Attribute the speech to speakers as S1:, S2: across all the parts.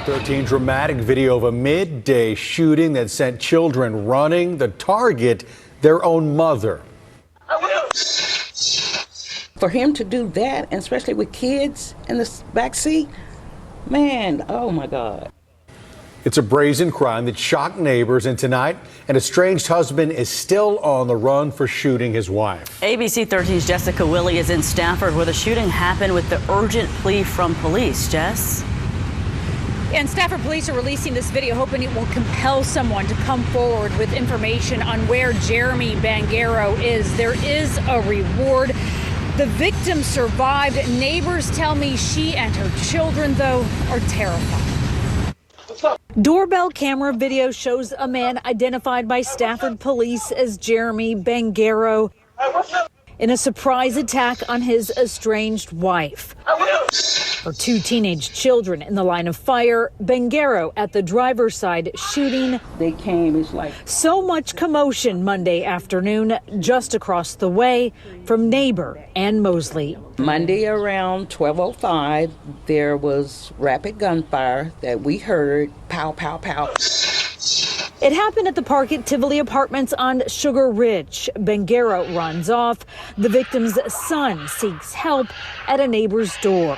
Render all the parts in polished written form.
S1: 13, dramatic video of a midday shooting that sent children running. The target, their own mother.
S2: For him to do that, and especially with kids in the back seat, man, oh my God.
S1: It's a brazen crime that shocked neighbors, and tonight, an estranged husband is still on the run for shooting his wife.
S3: ABC 13's Jessica Willey is in Stafford, where the shooting happened with the urgent plea from police. Jess?
S4: And Stafford police are releasing this video, hoping it will compel someone to come forward with information on where Jeremy Bangero is. There is a reward. The victim survived. Neighbors tell me she and her children, though, are terrified. Doorbell camera video shows a man identified by Stafford police as Jeremy Bangero in a surprise attack on his estranged wife. Her two teenage children in the line of fire, Bangero at the driver's side shooting.
S2: They came, it's like
S4: So much commotion Monday afternoon just across the way from neighbor Ann Mosley.
S2: Monday around 12:05, there was rapid gunfire that we heard, pow, pow, pow.
S4: It happened at the park at Tivoli Apartments on Sugar Ridge. Bangero runs off. The victim's son seeks help at a neighbor's door.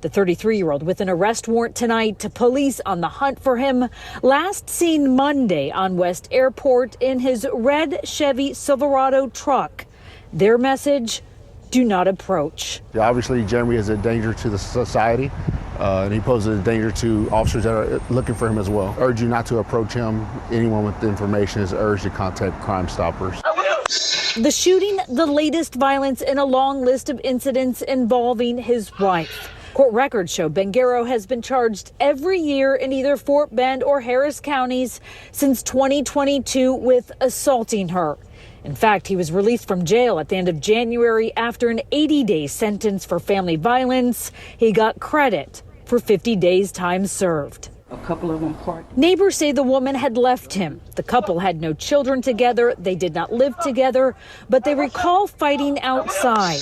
S4: The 33-year-old with an arrest warrant tonight. Police on the hunt for him. Last seen Monday on West Airport in his red Chevy Silverado truck. Their message, do not approach.
S5: Obviously, Jeremy is a danger to the society, and he poses a danger to officers that are looking for him as well. I urge you not to approach him. Anyone with the information is urged to contact Crime Stoppers.
S4: The shooting, the latest violence in a long list of incidents involving his wife. Court records show Bangero has been charged every year in either Fort Bend or Harris counties since 2022 with assaulting her. In fact, he was released from jail at the end of January after an 80-day sentence for family violence. He got credit for 50 days time served.
S2: A couple of them parked.
S4: Neighbors say the woman had left him. The couple had no children together. They did not live together, but they recall fighting outside.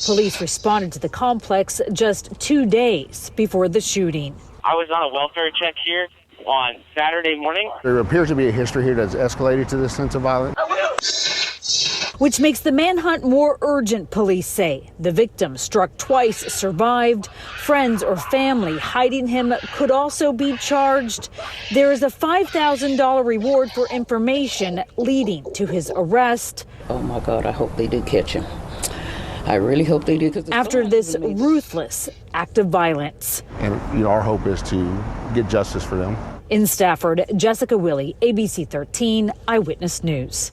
S4: Police responded to the complex just 2 days before the shooting.
S6: I was on a welfare check here on Saturday morning.
S5: There appears to be a history here that's escalated to this sense of violence.
S4: Which makes the manhunt more urgent, police say. The victim, struck twice, survived. Friends or family hiding him could also be charged. There is a $5,000 reward for information leading to his arrest.
S2: Oh my God, I hope they do catch him. I really hope they do.
S4: After this ruthless act of violence.
S5: And our hope is to get justice for them.
S4: In Stafford, Jessica Willey, ABC 13 Eyewitness News.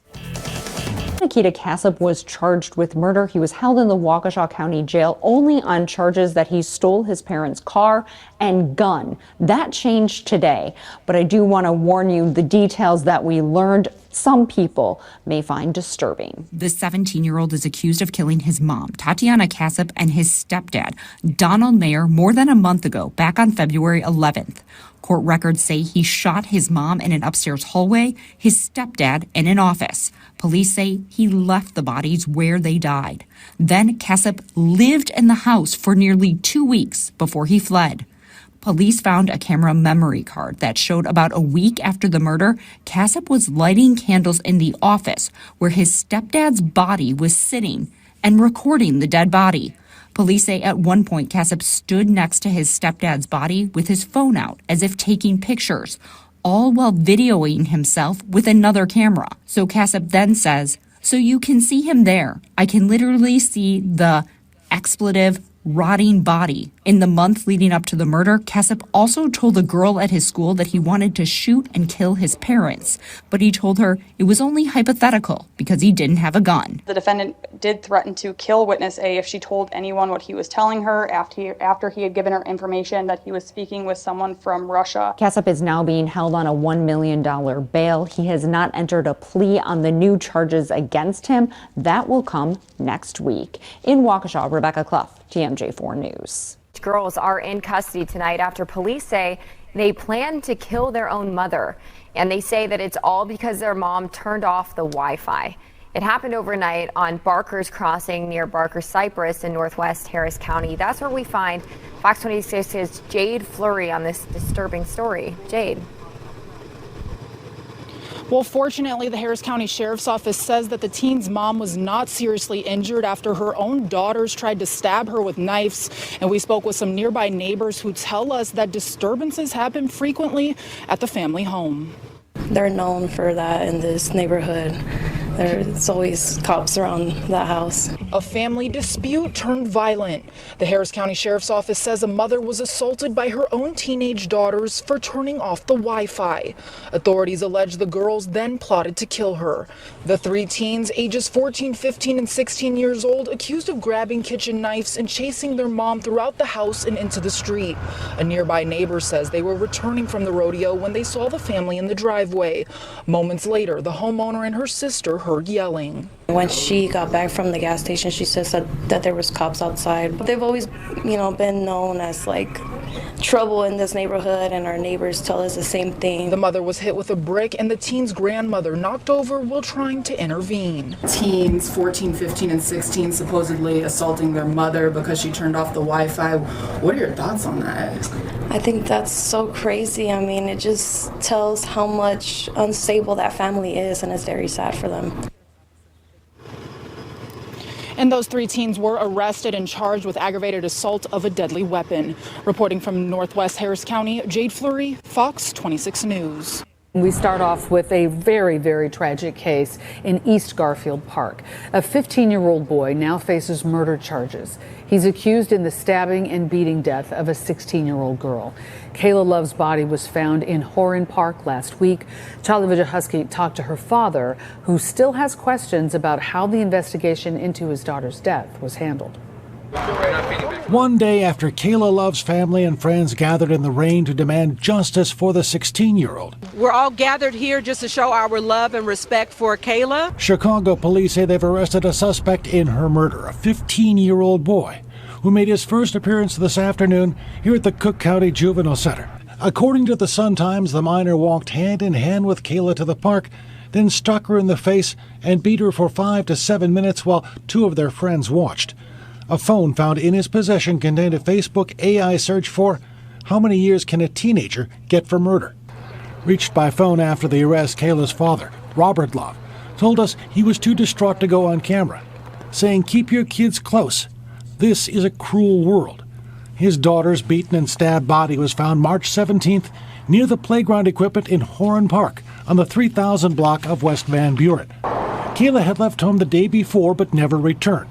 S7: Nikita Kassup was charged with murder. He was held in the Waukesha County Jail only on charges that he stole his parents' car and gun. That changed today, but I do want to warn you, the details that we learned, some people may find disturbing.
S8: The 17-year-old is accused of killing his mom, Tatiana Kassup, and his stepdad, Donald Mayer, more than a month ago, back on February 11th. Court records say he shot his mom in an upstairs hallway, his stepdad in an office. Police say he left the bodies where they died. Then Kassup lived in the house for nearly 2 weeks before he fled. Police found a camera memory card that showed about a week after the murder, Kassup was lighting candles in the office where his stepdad's body was sitting and recording the dead body. Police say at one point Kassup stood next to his stepdad's body with his phone out as if taking pictures, all while videoing himself with another camera. So Kassup then says, "So you can see him there. I can literally see the expletive rotting body." In the month leading up to the murder, Kassup also told a girl at his school that he wanted to shoot and kill his parents, but he told her it was only hypothetical because he didn't have a gun.
S9: The defendant did threaten to kill witness A if she told anyone what he was telling her after he had given her information that he was speaking with someone from Russia.
S7: Kassup is now being held on a $1 million bail. He has not entered a plea on the new charges against him. That will come next week. In Waukesha, Rebecca Clough, TMJ4 News.
S10: Girls are in custody tonight after police say they plan to kill their own mother. And they say that it's all because their mom turned off the Wi-Fi. It happened overnight on Barker's Crossing near Barker Cypress in northwest Harris County. That's where we find Fox 26's Jade Fleury on this disturbing story. Jade.
S11: Well, fortunately, the Harris County Sheriff's Office says that the teen's mom was not seriously injured after her own daughters tried to stab her with knives. And we spoke with some nearby neighbors who tell us that disturbances happen frequently at the family home.
S12: They're known for that in this neighborhood. There's always cops around that house.
S11: A family dispute turned violent. The Harris County Sheriff's Office says a mother was assaulted by her own teenage daughters for turning off the Wi-Fi. Authorities allege the girls then plotted to kill her. The three teens, ages 14, 15, and 16 years old, accused of grabbing kitchen knives and chasing their mom throughout the house and into the street. A nearby neighbor says they were returning from the rodeo when they saw the family in the driveway. Moments later, the homeowner and her sister heard yelling.
S12: When she got back from the gas station, she says that there was cops outside. They've always, been known as like trouble in this neighborhood, and our neighbors tell us the same thing.
S11: The mother was hit with a brick and the teen's grandmother knocked over while trying to intervene.
S13: Teens 14, 15, and 16 supposedly assaulting their mother because she turned off the Wi-Fi. What are your thoughts on that?
S12: I think that's so crazy. I mean, it just tells how much unstable that family is, and it's very sad for them.
S11: And those three teens were arrested and charged with aggravated assault of a deadly weapon. Reporting from Northwest Harris County, Jade Fleury, Fox 26 News.
S14: We start off with a very, very tragic case in East Garfield Park. A 15-year-old boy now faces murder charges. He's accused in the stabbing and beating death of a 16-year-old girl. Kayla Love's body was found in Horan Park last week. Charlie Vijahusky talked to her father, who still has questions about how the investigation into his daughter's death was handled.
S15: One day after Kayla Love's family and friends gathered in the rain to demand justice for the 16-year-old.
S16: We're all gathered here just to show our love and respect for Kayla.
S15: Chicago police say they've arrested a suspect in her murder, a 15-year-old boy who made his first appearance this afternoon here at the Cook County Juvenile Center. According to the Sun-Times, the minor walked hand in hand with Kayla to the park, then struck her in the face and beat her for 5 to 7 minutes while two of their friends watched. A phone found in his possession contained a Facebook AI search for how many years can a teenager get for murder. Reached by phone after the arrest, Kayla's father, Robert Love, told us he was too distraught to go on camera, saying, "Keep your kids close. This is a cruel world." His daughter's beaten and stabbed body was found March 17th near the playground equipment in Horan Park on the 3000 block of West Van Buren. Kayla had left home the day before but never returned.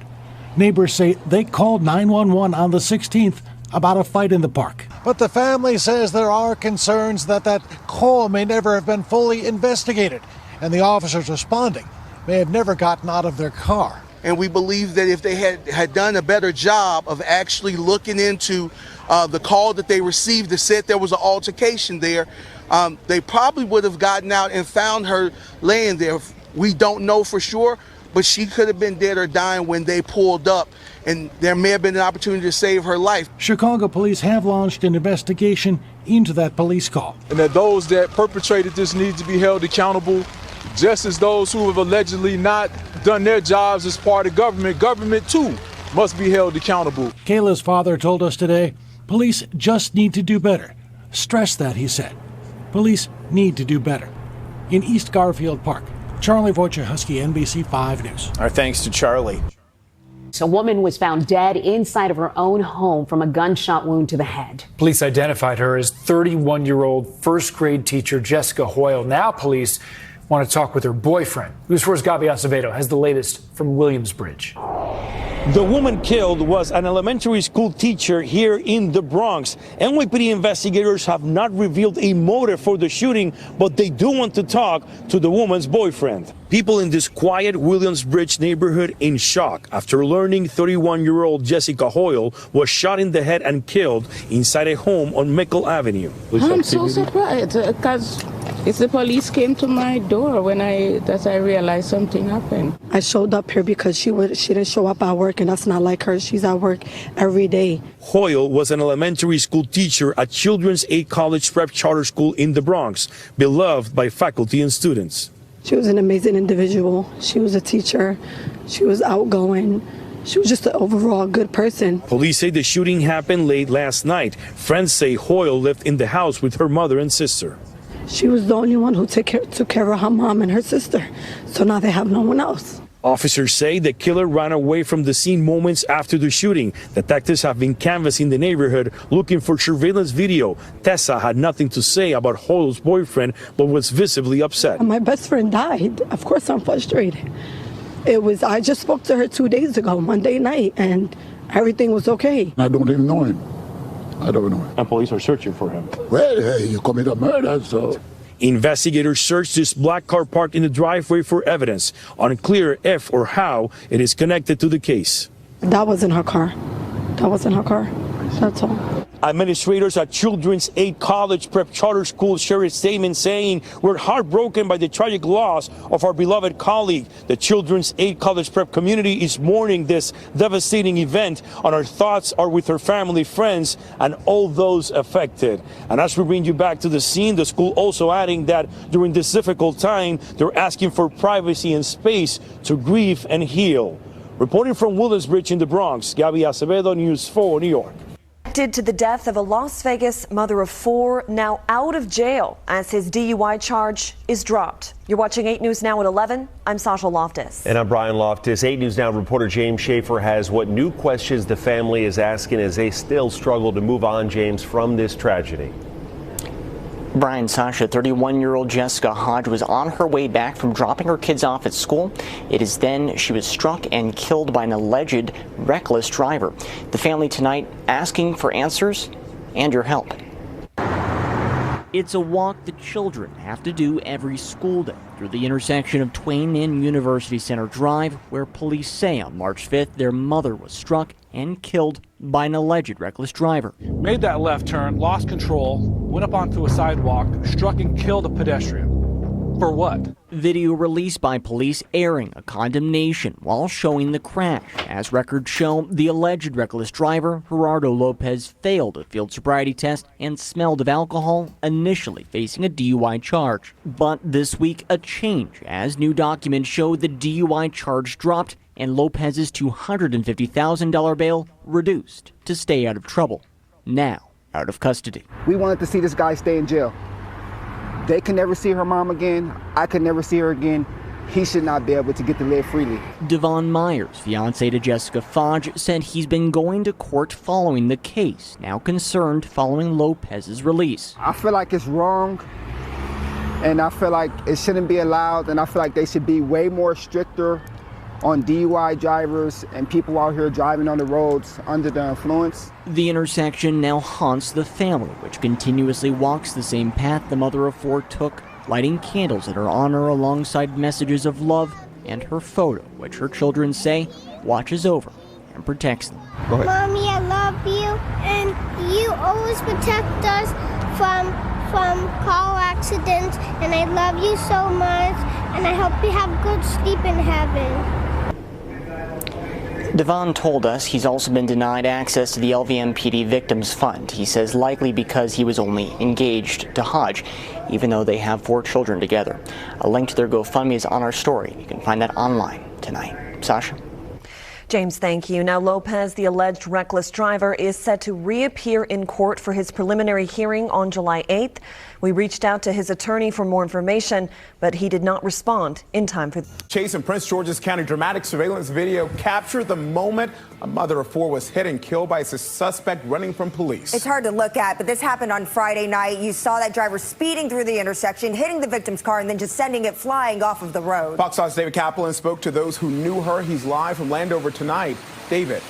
S15: Neighbors say they called 911 on the 16th about a fight in the park. But the family says there are concerns that call may never have been fully investigated, and the officers responding may have never gotten out of their car.
S17: And we believe that if they had done a better job of actually looking into the call that they received that said there was an altercation there, they probably would have gotten out and found her laying there. We don't know for sure, but she could have been dead or dying when they pulled up, and there may have been an opportunity to save her life.
S15: Chicago police have launched an investigation into that police call.
S18: And that those that perpetrated this need to be held accountable, just as those who have allegedly not done their jobs as part of government. Government, too, must be held accountable.
S15: Kayla's father told us today, police just need to do better. Stress that, he said. Police need to do better. In East Garfield Park, Charlie Wojciechowski, NBC 5 News.
S19: Our thanks to Charlie.
S20: A woman was found dead inside of her own home from a gunshot wound to the head.
S21: Police identified her as 31-year-old first-grade teacher Jessica Hoyle. Now police want to talk with her boyfriend. News 4's Gabi Acevedo has the latest from Williamsbridge.
S22: The woman killed was an elementary school teacher here in the Bronx. NYPD investigators have not revealed a motive for the shooting, but they do want to talk to the woman's boyfriend. People in this quiet Williamsbridge neighborhood in shock after learning 31-year-old Jessica Hoyle was shot in the head and killed inside a home on Mickle Avenue.
S23: I'm so surprised because the police came to my door when I realized something happened.
S24: I showed up here because she didn't show up at work, and that's not like her. She's at work every day.
S22: Hoyle was an elementary school teacher at Children's Aid College Prep Charter School in the Bronx, beloved by faculty and students.
S24: She was an amazing individual. She was a teacher. She was outgoing. She was just an overall good person.
S22: Police say the shooting happened late last night. Friends say Hoyle lived in the house with her mother and sister.
S24: She was the only one who took care of her mom and her sister. So now they have no one else.
S22: Officers say the killer ran away from the scene moments after the shooting. Detectives have been canvassing the neighborhood looking for surveillance video. Tessa had nothing to say about Hoyle's boyfriend, but was visibly upset.
S24: My best friend died. Of course I'm frustrated. I just spoke to her 2 days ago, Monday night, and everything was okay.
S1: I don't even know him. I don't know him.
S22: And police are searching for him.
S1: Well, you commit a murder, so...
S22: Investigators searched this black car parked in the driveway for evidence. Unclear if or how it is connected to the case.
S24: That wasn't her car. That wasn't her car. That's all.
S22: Administrators at Children's Aid College Prep Charter School shared a statement saying, "We're heartbroken by the tragic loss of our beloved colleague. The Children's Aid College Prep community is mourning this devastating event, and our thoughts are with her family, friends, and all those affected." And as we bring you back to the scene, the school also adding that during this difficult time, they're asking for privacy and space to grieve and heal. Reporting from Williamsbridge in the Bronx, Gabby Acevedo, News 4, New York.
S3: To the death of a Las Vegas mother of 4, now out of jail as his DUI charge is dropped. You're watching 8 News Now at 11. I'm Sasha Loftus.
S6: And I'm Brian Loftus. 8 News Now reporter James Schaefer has what new questions the family is asking as they still struggle to move on, James, from this tragedy.
S19: Brian, Sasha, 31-year-old Jessica Hodge was on her way back from dropping her kids off at school. It is then she was struck and killed by an alleged reckless driver. The family tonight asking for answers and your help.
S25: It's a walk the children have to do every school day through the intersection of Twain and University Center Drive, where police say on March 5th their mother was struck and killed by an alleged reckless driver.
S26: Made that left turn, lost control, went up onto a sidewalk, struck and killed a pedestrian. For what?
S25: Video released by police airing a condemnation while showing the crash. As records show, the alleged reckless driver, Gerardo Lopez, failed a field sobriety test and smelled of alcohol, initially facing a DUI charge. But this week, a change, as new documents show the DUI charge dropped and Lopez's $250,000 bail reduced to stay out of trouble. Now, out of custody.
S27: We wanted to see this guy stay in jail. They can never see her mom again. I could never see her again. He should not be able to get to live freely.
S25: Devon Myers, fiance to Jessica Hodge, said he's been going to court following the case, now concerned following Lopez's release.
S27: I feel like it's wrong, and I feel like it shouldn't be allowed, and I feel like they should be way more stricter on DUI drivers and people out here driving on the roads under the influence.
S25: The intersection now haunts the family, which continuously walks the same path the mother of 4 took, lighting candles in her honor alongside messages of love and her photo, which her children say watches over and protects them.
S28: Mommy, I love you, and you always protect us from car accidents, and I love you so much, and I hope you have good sleep in heaven.
S19: Devon told us he's also been denied access to the LVMPD Victims Fund. He says likely because he was only engaged to Hodge, even though they have 4 children together. A link to their GoFundMe is on our story. You can find that online tonight. Sasha?
S3: James, thank you. Now, Lopez, the alleged reckless driver, is set to reappear in court for his preliminary hearing on July 8th. We reached out to his attorney for more information, but he did not respond in time for.
S29: Chase in Prince George's County, dramatic surveillance video captured the moment a mother of 4 was hit and killed by a suspect running from police.
S30: It's hard to look at, but this happened on Friday night. You saw that driver speeding through the intersection, hitting the victim's car, and then just sending it flying off of the road.
S29: Fox 5's David Kaplan spoke to those who knew her. He's live from Landover tonight. David.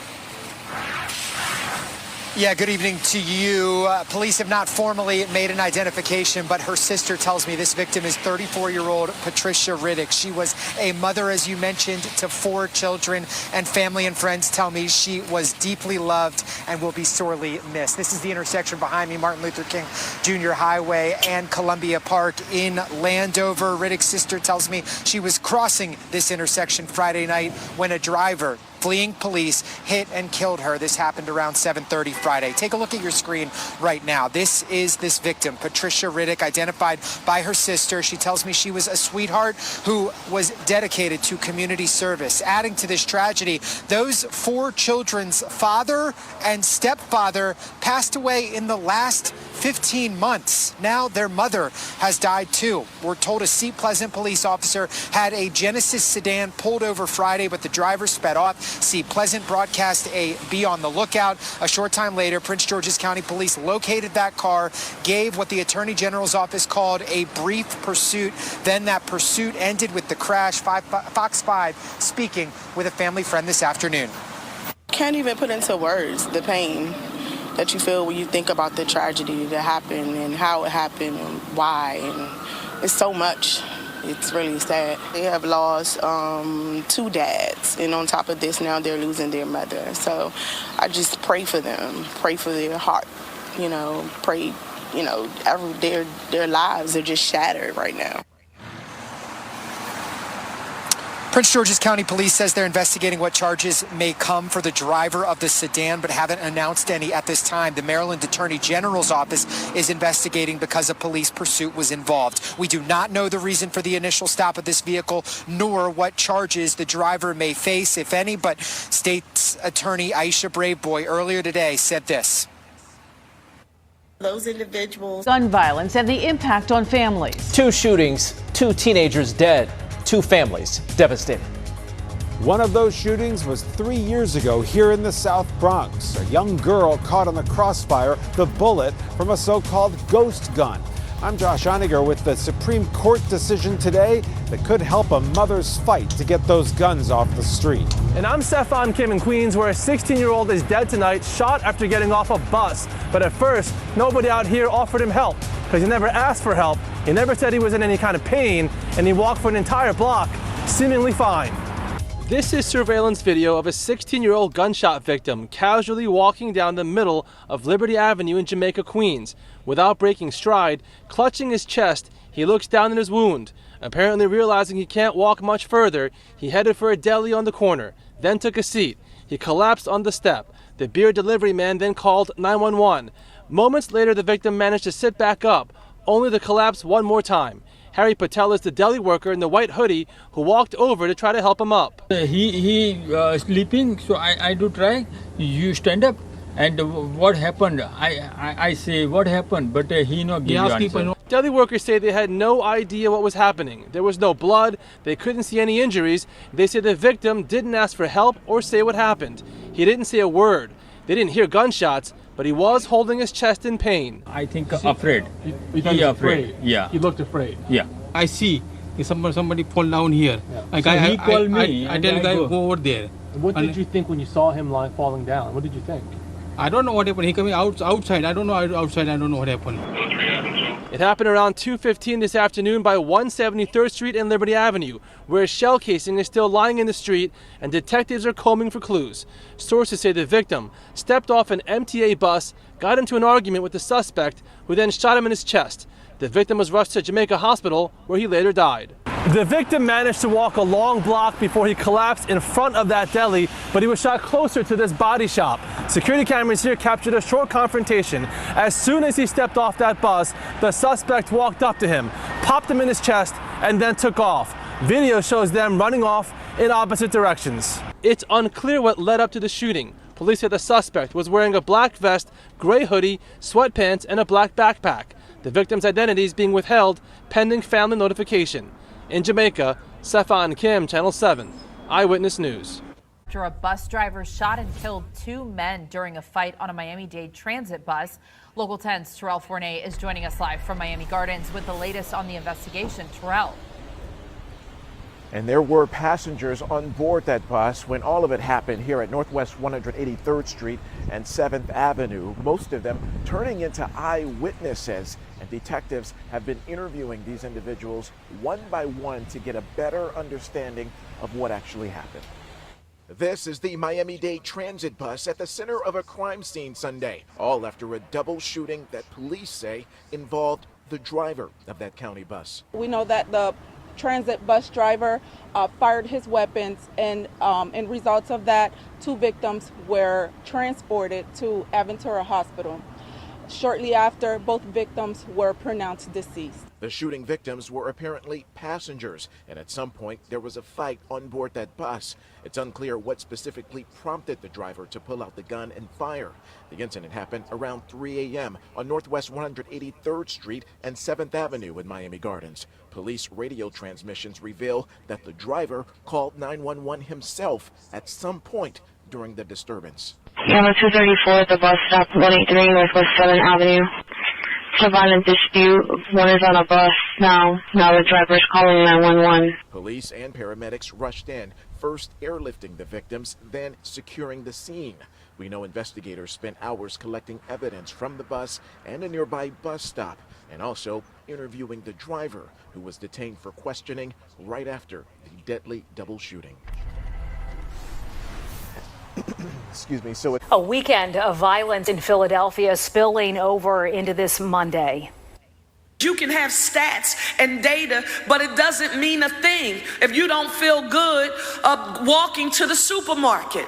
S31: Yeah, good evening to you. Police have not formally made an identification, but her sister tells me this victim is 34-year-old Patricia Riddick. She was a mother, as you mentioned, to 4 children, and family and friends tell me she was deeply loved and will be sorely missed. This is the intersection behind me, Martin Luther King Jr. Highway and Columbia Park in Landover. Riddick's sister tells me she was crossing this intersection Friday night when a driver fleeing police hit and killed her. This happened around 7:30 Friday. Take a look at your screen right now. This is this victim, Patricia Riddick, identified by her sister. She tells me she was a sweetheart who was dedicated to community service. Adding to this tragedy, those 4 children's father and stepfather passed away in the last 15 months. Now their mother has died too. We're told a Seat Pleasant police officer had a Genesis sedan pulled over Friday, but the driver sped off. Seat Pleasant broadcast a be on the lookout. A short time later, Prince George's County Police located that car, gave what the Attorney General's office called a brief pursuit. Then that pursuit ended with the crash. Fox 5 speaking with a family friend this afternoon.
S2: Can't even put into words the pain that you feel when you think about the tragedy that happened and how it happened and why. And it's so much. It's really sad. They have lost 2 dads, and on top of this, now they're losing their mother. So I just pray for them, pray for their heart, pray, their lives are just shattered right now.
S31: Prince George's County Police says they're investigating what charges may come for the driver of the sedan, but haven't announced any at this time. The Maryland Attorney General's office is investigating because a police pursuit was involved. We do not know the reason for the initial stop of this vehicle, nor what charges the driver may face, if any, but State's Attorney Aisha Braveboy earlier today said this.
S4: Those individuals.
S5: Gun violence and the impact on families.
S7: 2 shootings, 2 teenagers dead. 2 families devastated.
S8: One of those shootings was 3 years ago here in the South Bronx. A young girl caught on the crossfire, the bullet from a so-called ghost gun. I'm Josh Einiger with the Supreme Court decision today that could help a mother's fight to get those guns off the street.
S9: And I'm Stefan Kim in Queens, where a 16-year-old is dead tonight, shot after getting off a bus. But at first, nobody out here offered him help because he never asked for help. He never said he was in any kind of pain, and he walked for an entire block, seemingly fine. This is surveillance video of a 16-year-old gunshot victim casually walking down the middle of Liberty Avenue in Jamaica, Queens. Without breaking stride, clutching his chest, he looks down at his wound. Apparently realizing he can't walk much further, he headed for a deli on the corner, then took a seat. He collapsed on the step. The beer delivery man then called 911. Moments later, the victim managed to sit back up, only to collapse one more time. Harry Patel is the deli worker in the white hoodie who walked over to try to help him up.
S10: He sleeping, so I do try. You stand up, and what happened? I say what happened, but he no give answer.
S9: Deli workers say they had no idea what was happening. There was no blood. They couldn't see any injuries. They say the victim didn't ask for help or say what happened. He didn't say a word. They didn't hear gunshots, but he was holding his chest in pain.
S10: I think afraid.
S9: He
S10: afraid. Yeah.
S9: He looked afraid.
S10: Yeah.
S11: I see somebody fall down here.
S10: Yeah. So he called me.
S11: I tell the guy go over there.
S9: What did you think when you saw him falling down? What did you think?
S11: I don't know what happened. He coming outside. I don't know outside. I don't know what happened.
S9: It happened around 2:15 this afternoon by 173rd Street and Liberty Avenue, where a shell casing is still lying in the street and detectives are combing for clues. Sources say the victim stepped off an MTA bus, got into an argument with the suspect, who then shot him in his chest. The victim was rushed to Jamaica Hospital, where he later died. The victim managed to walk a long block before he collapsed in front of that deli, but he was shot closer to this body shop. Security cameras here captured a short confrontation. As soon as he stepped off that bus, the suspect walked up to him, popped him in his chest, and then took off. Video shows them running off in opposite directions. It's unclear what led up to the shooting. Police said the suspect was wearing a black vest, gray hoodie, sweatpants, and a black backpack. The victim's identity is being withheld pending family notification. In Jamaica, Stefan Kim, Channel 7, Eyewitness News.
S12: After a bus driver shot and killed 2 men during a fight on a Miami-Dade transit bus. Local 10's Terrell Fournay is joining us live from Miami Gardens with the latest on the investigation. Terrell.
S13: And there were passengers on board that bus when all of it happened here at Northwest 183rd Street and 7th Avenue, most of them turning into eyewitnesses. And detectives have been interviewing these individuals one by one to get a better understanding of what actually happened. This is the Miami-Dade transit bus at the center of a crime scene Sunday, all after a double shooting that police say involved the driver of that county bus.
S4: We know that the
S1: transit bus driver fired his weapons, and in results of that, 2 victims were transported to Aventura Hospital. Shortly after, both victims were pronounced deceased.
S13: The shooting victims were apparently passengers, and at some point there was a fight on board that bus. It's unclear what specifically prompted the driver to pull out the gun and fire. The incident happened around 3 a.m. on Northwest 183rd Street and 7th Avenue in Miami Gardens. Police radio transmissions reveal that the driver called 911 himself at some point during the disturbance.
S14: Number 234 at the bus stop, 183 Northwest 7th Avenue. It's a violent dispute. One is on a bus now. Now the driver's calling 911.
S13: Police and paramedics rushed in, first airlifting the victims, then securing the scene. We know investigators spent hours collecting evidence from the bus and a nearby bus stop, and also interviewing the driver, who was detained for questioning right after the deadly double shooting. Excuse me. So
S15: a weekend of violence in Philadelphia spilling over into this Monday.
S16: You can have stats and data, but it doesn't mean a thing if you don't feel good walking to the supermarket.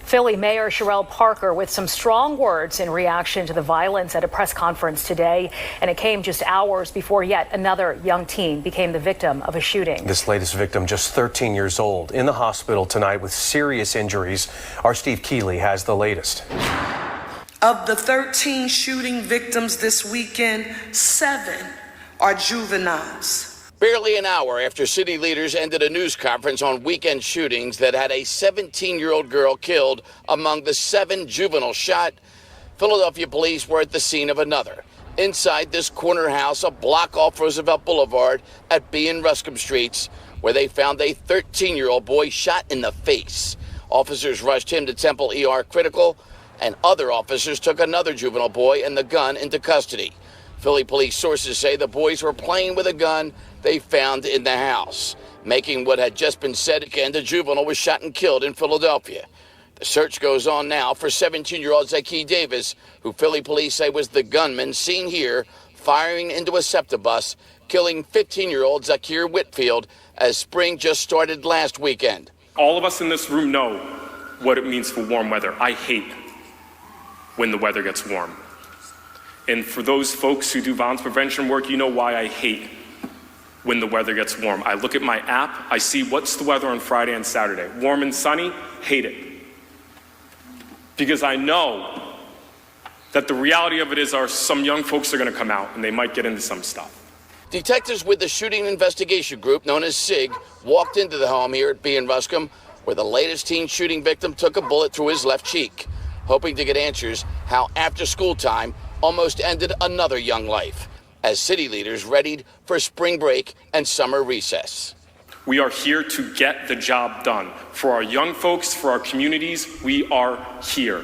S15: Philly Mayor Sherelle Parker with some strong words in reaction to the violence at a press conference today. And it came just hours before yet another young teen became the victim of a shooting.
S17: This latest victim, just 13 years old, in the hospital tonight with serious injuries. Our Steve Keeley has the latest.
S16: Of the 13 shooting victims this weekend, 7 are juveniles.
S18: Barely an hour after city leaders ended a news conference on weekend shootings that had a 17-year-old girl killed among the 7 juveniles shot, Philadelphia police were at the scene of another. Inside this corner house a block off Roosevelt Boulevard at B and Ruscombe Streets, where they found a 13-year-old boy shot in the face. Officers rushed him to Temple ER Critical, and other officers took another juvenile boy and the gun into custody. Philly police sources say the boys were playing with a gun they found in the house, making what had just been said again. The juvenile was shot and killed in Philadelphia. The search goes on now for 17-year-old Zaki Davis, who Philly police say was the gunman seen here firing into a SEPTA bus, killing 15-year-old Zakir Whitfield as spring just started last weekend.
S20: All of us in this room know what it means for warm weather. I hate when the weather gets warm. And for those folks who do violence prevention work, you know why I hate when the weather gets warm. I look at my app, I see what's the weather on Friday and Saturday. Warm and sunny, hate it. Because I know that the reality of it is some young folks are gonna come out and they might get into some stuff.
S18: Detectives with the Shooting Investigation Group, known as SIG, walked into the home here at B and Ruscombe, where the latest teen shooting victim took a bullet through his left cheek, hoping to get answers how after school time almost ended another young life, as city leaders readied for spring break and summer recess.
S20: We are here to get the job done. For our young folks, for our communities, we are here.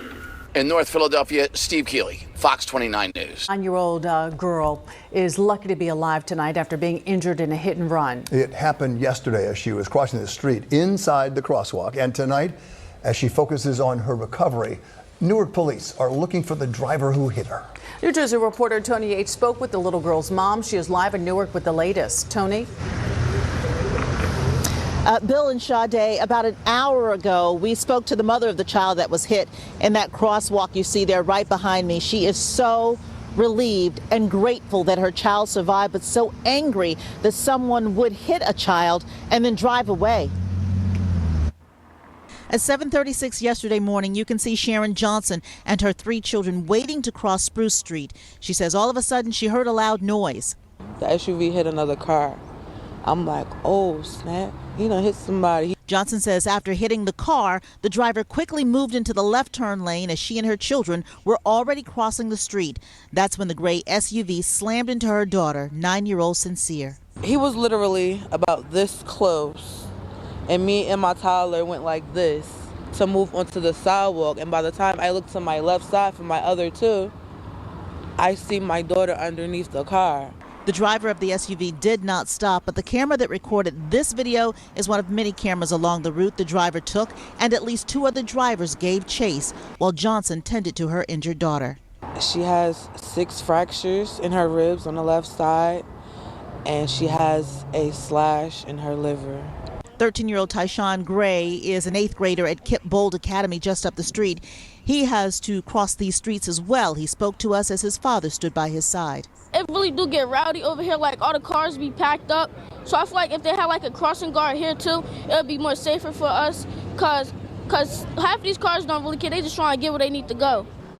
S18: In North Philadelphia, Steve Keeley, Fox 29 News.
S5: 9-year-old girl is lucky to be alive tonight after being injured in a hit and run.
S21: It happened yesterday as she was crossing the street inside the crosswalk. And tonight, as she focuses on her recovery, Newark police are looking for the driver who hit her.
S5: New Jersey reporter Tony H. spoke with the little girl's mom. She is live in Newark with the latest. Tony?
S22: Bill and Sade, about an hour ago, we spoke to the mother of the child that was hit in that crosswalk you see there right behind me. She is so relieved and grateful that her child survived, but so angry that someone would hit a child and then drive away. At 7:36 yesterday morning, you can see Sharon Johnson and her 3 children waiting to cross Spruce Street. She says all of a sudden she heard a loud noise.
S23: The SUV hit another car. I'm like, oh, snap. Hit somebody.
S22: Johnson says after hitting the car, the driver quickly moved into the left turn lane as she and her children were already crossing the street. That's when the gray SUV slammed into her daughter, 9-year-old Sincere.
S23: He was literally about this close, and me and my toddler went like this to move onto the sidewalk. And by the time I looked to my left side for my other 2, I see my daughter underneath the car.
S22: The driver of the SUV did not stop, but the camera that recorded this video is one of many cameras along the route the driver took, and at least 2 other drivers gave chase while Johnson tended to her injured daughter.
S23: She has 6 fractures in her ribs on the left side, and she has a slash in her liver.
S22: 13-year-old Tyshawn Gray is an 8th grader at Kip Bold Academy just up the street. He has to cross these streets as well. He spoke to us as his father stood by his side.
S2: It really do get rowdy over here, like all the cars be packed up. So I feel like if they had like a crossing guard here too, it would be more safer for us, cause half these cars don't really care. They just trying to get where they need to go.